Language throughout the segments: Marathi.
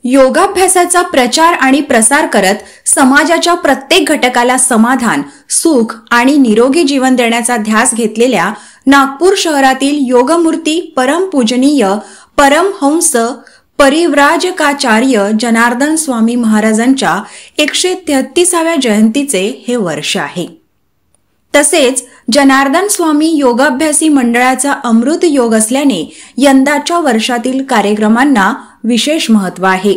योगाभ्यासाचा प्रचार आणि प्रसार करत समाजाच्या प्रत्येक घटकाला समाधान, सुख आणि निरोगी जीवन देण्याचा ध्यास घेतलेल्या नागपूर शहरातील योगमूर्ती परमपूजनीय परमहंस परिव्राजकाचार्य जनार्दन स्वामी महाराजांच्या 133व्या जयंतीचे हे वर्ष आहे। तसेच जनार्दन स्वामी योगाभ्यासी मंडळाचा अमृत योग असल्याने यंदाच्या वर्षातील कार्यक्रमांना विशेष महत्त्व आहे।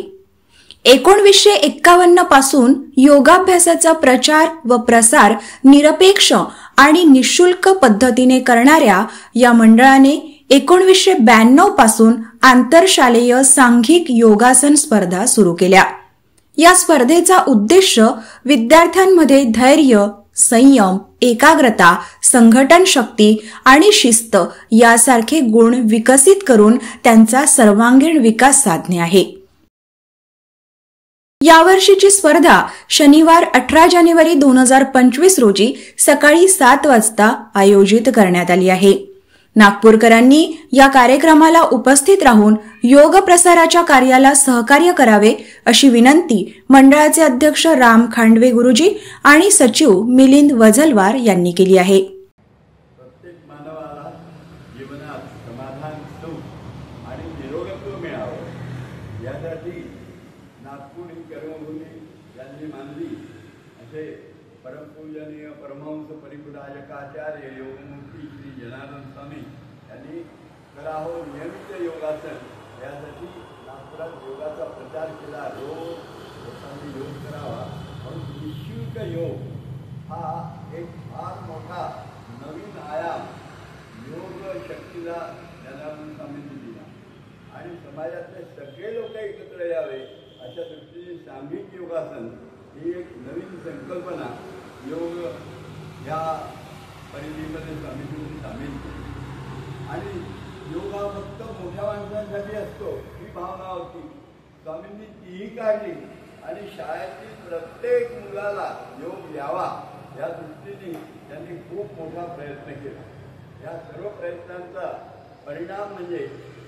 1951 पासून योगाभ्यासाचा प्रचार व प्रसार निरपेक्ष आणि निशुल्क पद्धतीने करणाऱ्या या मंडळाने 1992 पासून आंतरशालेय सांघिक योगासन स्पर्धा सुरू केल्या। या स्पर्धेचा उद्देश विद्यार्थ्यांमध्ये धैर्य, संयम, एकाग्रता, संघटन शक्ती आणि शिस्त यासारखे गुण विकसित करून त्यांचा सर्वांगीण विकास साधणे आहे। यावर्षीची स्पर्धा शनिवार 18 जानेवारी 2025 रोजी सकाळी 7 वाजता आयोजित करण्यात आली आहे। नागपूरकरांनी या कार्यक्रमाला उपस्थित राहून योग प्रसाराच्या कार्याला सहकार्य करावे अशी विनंती मंडळाचे अध्यक्ष राम खांडवे गुरुजी आणि सचिव मिलिंद वझलवार यांनी केली आहे। प्रत्येक मानवाला जीवनात समाधान, सुख आणि निरोगत्व मिळावं यासाठी नागपूर ही कर्मभूमी यांनी मानली असे परमपूजनीय परमहंस परिव्राजकाचार्य योगमूर्ती श्री जनार्दन स्वामी यांनी कराहो नियमित योगासन यासाठी नागपुरात योगाचा प्रचार केला। रोज लोकांनी योग करावा म्हणून निःशुल्क योग हा एक फार मोठा नवीन आयाम योग शक्तीला जनार्दन स्वामींनी दिला आणि समाजातले सगळे लोक एकत्र यावे अशा दृष्टीने सांघिक योगासन ही एक नवीन संकल्पना योग या परिधीमध्ये स्वामींनी सामील केली आणि योग हा फक्त मोठ्या माणसांसाठी असतो ही भावना होती। स्वामींनी तीही काढली आणि शाळेतील प्रत्येक मुलाला योग यावा या दृष्टीने त्यांनी खूप मोठा प्रयत्न केला। या सर्व प्रयत्नांचा परिणाम म्हणजे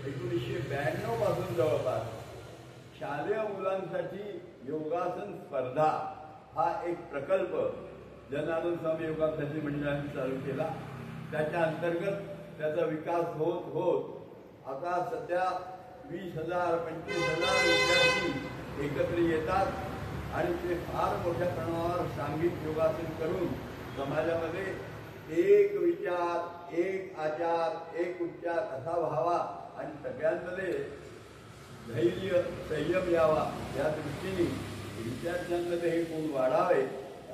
1992 पासून जवळपास शालेय मुलांसाठी योगासन स्पर्धा हा एक प्रकल्प जनार्दन स्वामी योगाभ्यासी मंडळाने चालू केला। त्याच्या अंतर्गत त्याचा विकास होत होत आता सध्या 20,000 25,000 विद्यार्थी एकत्र येतात आणि ते फार मोठ्या प्रमाणावर सांघिक योगासन करून समाजामध्ये एक विचार, एक आचार, एक उच्चार असा व्हावा आणि सगळ्यांमध्ये धैर्य, संयम यावा या दृष्टीने विद्यार्थ्यांमध्ये हे गुण वाढावे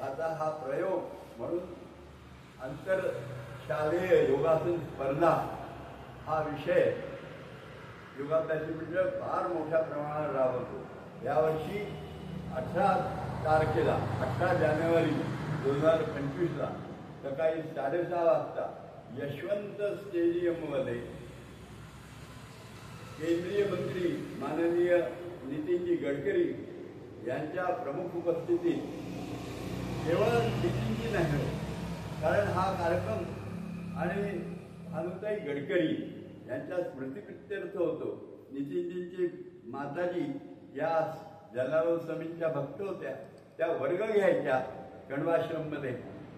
आता हा प्रयोग म्हणून आंतरशालेय योगासन स्पर्धा हा विषय योगाभ्यासी मंडळ फार मोठ्या प्रमाणावर राबवतो। यावर्षी 18 तारखेला 18 जानेवारी 2025ला सकाळी 6:30 वाजता यशवंत स्टेडियममध्ये केंद्रीय मंत्री माननीय नितीनजी गडकरी यांच्या प्रमुख उपस्थितीत केवळ नितीनजी नाही कारण हा कार्यक्रम आणि अनुताई गडकरी यांच्या स्मृतिप्रित्यर्थ होतो। नितीनजींची माताजी या जनार्दन स्वामींच्या भक्त होत्या, त्या वर्ग घ्यायच्या गणवाश्रममध्ये,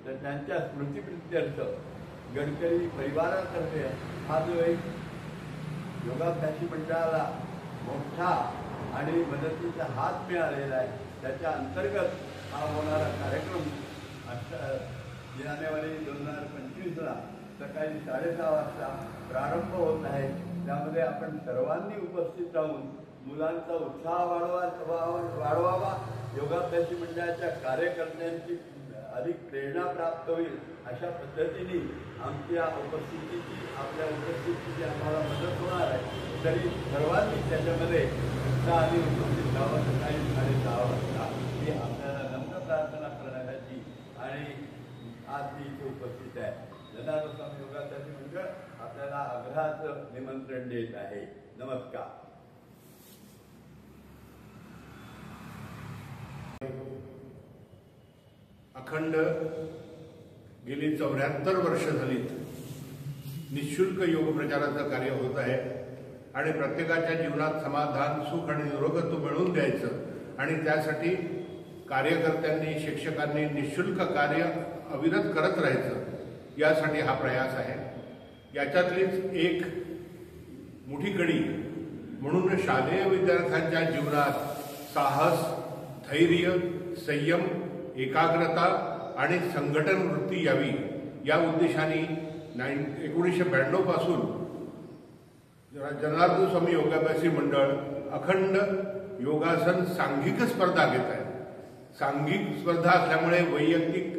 तर त्यांच्या स्मृतिप्रित्यर्थ गडकरी परिवारातर्फे हा जो एक योगाभ्यासी मंडळाला मोठा आणि मदतीचा हात मिळालेला आहे त्याच्या अंतर्गत हा होणारा कार्यक्रम 18 जानेवारी 2025ला सकाळी 6:30 वाजता प्रारंभ होत आहे। त्यामध्ये आपण सर्वांनी उपस्थित राहून मुलांचा उत्साह वाढवावा, योगाभ्यासी मंडळाच्या कार्यकर्त्यांची अधिक प्रेरणा प्राप्त होईल अशा पद्धतीने आमच्या आपल्या उपस्थितीची आम्हाला मदत होणार आहे। तरी सर्वांनी त्याच्यामध्ये उत्साहाने उपस्थित राहावं। सकाळी 6:30 वाजता ही आपल्याला नम्र प्रार्थना करण्यासाठी आणि आज ती इथे उपस्थित आहे। जनार्दन स्वामी योगाभ्यासी मंडळ आपल्याला आग्रहाचं निमंत्रण देत आहे। नमस्कार। अखंड गेली 74 वर्ष झालीत निःशुल्क योग प्रचाराचं कार्य होत आहे आणि प्रत्येकाच्या जीवनात समाधान, सुख आणि निरोगत्व मिळवून द्यायचं आणि त्यासाठी कार्यकर्त्यांनी, शिक्षकांनी निःशुल्क कार्य अविरत करत राहायचं, यासाठी हा प्रयास आहे। याच्यातलीच एक मोठी कडी म्हणून शालेय विद्यार्थ्यांच्या जीवनात साहस, धैर्य, संयम, एकाग्रता आणि संघटन वृत्ती यावी या उद्देशाने 1992 पासून जनार्दन स्वामी योगाभ्यासी मंडळ अखंड योगासन सांघिक स्पर्धा घेत आहे। सांघिक स्पर्धा असल्यामुळे वैयक्तिक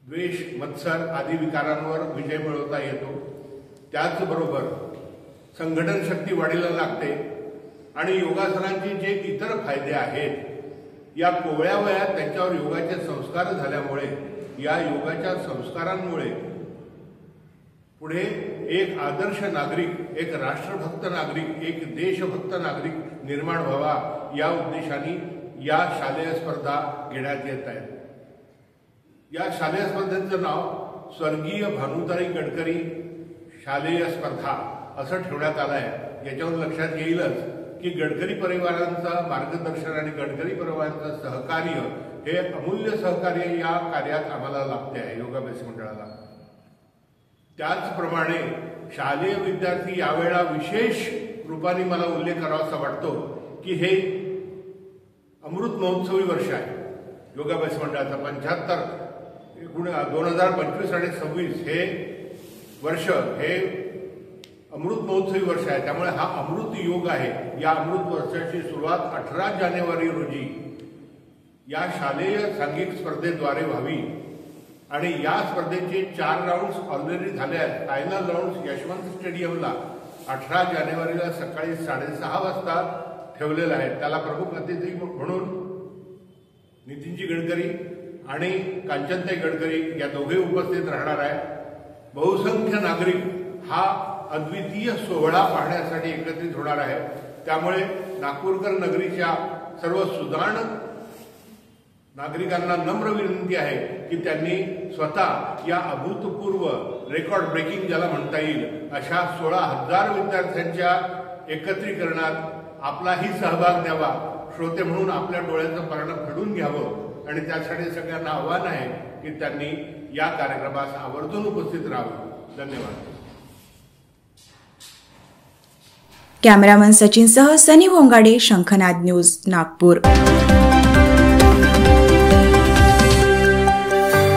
द्वेष, मत्सर आदी विकारांवर विजय मिळवता येतो। त्याचबरोबर संघटन शक्ती वाढीला लागते आणि योगासनांचे जे इतर फायदे आहेत, या कोवळ्या वयात त्यांच्यावर योगाचे संस्कार झाल्यामुळे, या योगाच्या संस्कारांमुळे पुढे एक आदर्श नागरिक, एक राष्ट्रभक्त नागरिक, एक देशभक्त नागरिक निर्माण व्हावा, या उद्देशाने या शालेय स्पर्धा घेण्यात येत आहेत। या शालेय स्पर्धेचं नाव स्वर्गीय भानुताई गडकरी शालेय स्पर्धा असं ठेवण्यात आलं आहे। याच्यावर लक्षात येईलच की गडकरी परिवारांचं मार्गदर्शन आणि गडकरी परिवारांचं सहकार्य हे अमूल्य सहकार्य या कार्यात आम्हाला लाभते आहे, योगाभ्यासी मंडळाला। त्याचप्रमाणे शालेय विद्यार्थी यावेळा विशेष रूपाने मला उल्लेख करावासा वाटतो की हे अमृत महोत्सवी वर्ष आहे योगाभ्यास मंडळाचा। 2025 आणि 26 हे वर्ष हे अमृत महोत्सवी वर्ष आहे, त्यामुळे हा अमृत योग आहे। या अमृत वर्षाची सुरुवात 18 जानेवारी रोजी या शालेय सांघिक स्पर्धेद्वारे व्हावी आणि या स्पर्धेचे 4 राऊंड्स ऑलरेडी झाले आहेत। फायनल राऊंड यशवंत स्टेडियमला 18 जानेवारीला सकाळी 6:30 वाजता ठेवलेला आहे। त्याला प्रमुख अतिथी म्हणून नितीनजी गडकरी आणि कांचनताई गडकरी या दोघे उपस्थित राहणार आहेत। बहुसंख्य नागरिक हा अद्वितीय सोहळा पाहण्यासाठी एकत्रित होणार आहे, त्यामुळे नागपूरकर नगरीच्या सर्व सुजाण नागरिकांना नम्र विनंती आहे की त्यांनी स्वतः या अभूतपूर्व रेकॉर्ड ब्रेकिंग ज्याला म्हणता येईल अशा 16,000 विद्यार्थ्यांच्या एकत्रीकरणात आपलाही सहभाग द्यावा। श्रोते म्हणून आपल्या डोळ्याचं पारणं फेडून घ्यावं आणि त्यासाठी सगळ्यांना आव्हान आहे की त्यांनी या कार्यक्रमास आवर्जून उपस्थित राहावं। धन्यवाद। कॅमेरामन सचिन सह सनी भोंगाडे, शंखनाद न्यूज, नागपूर।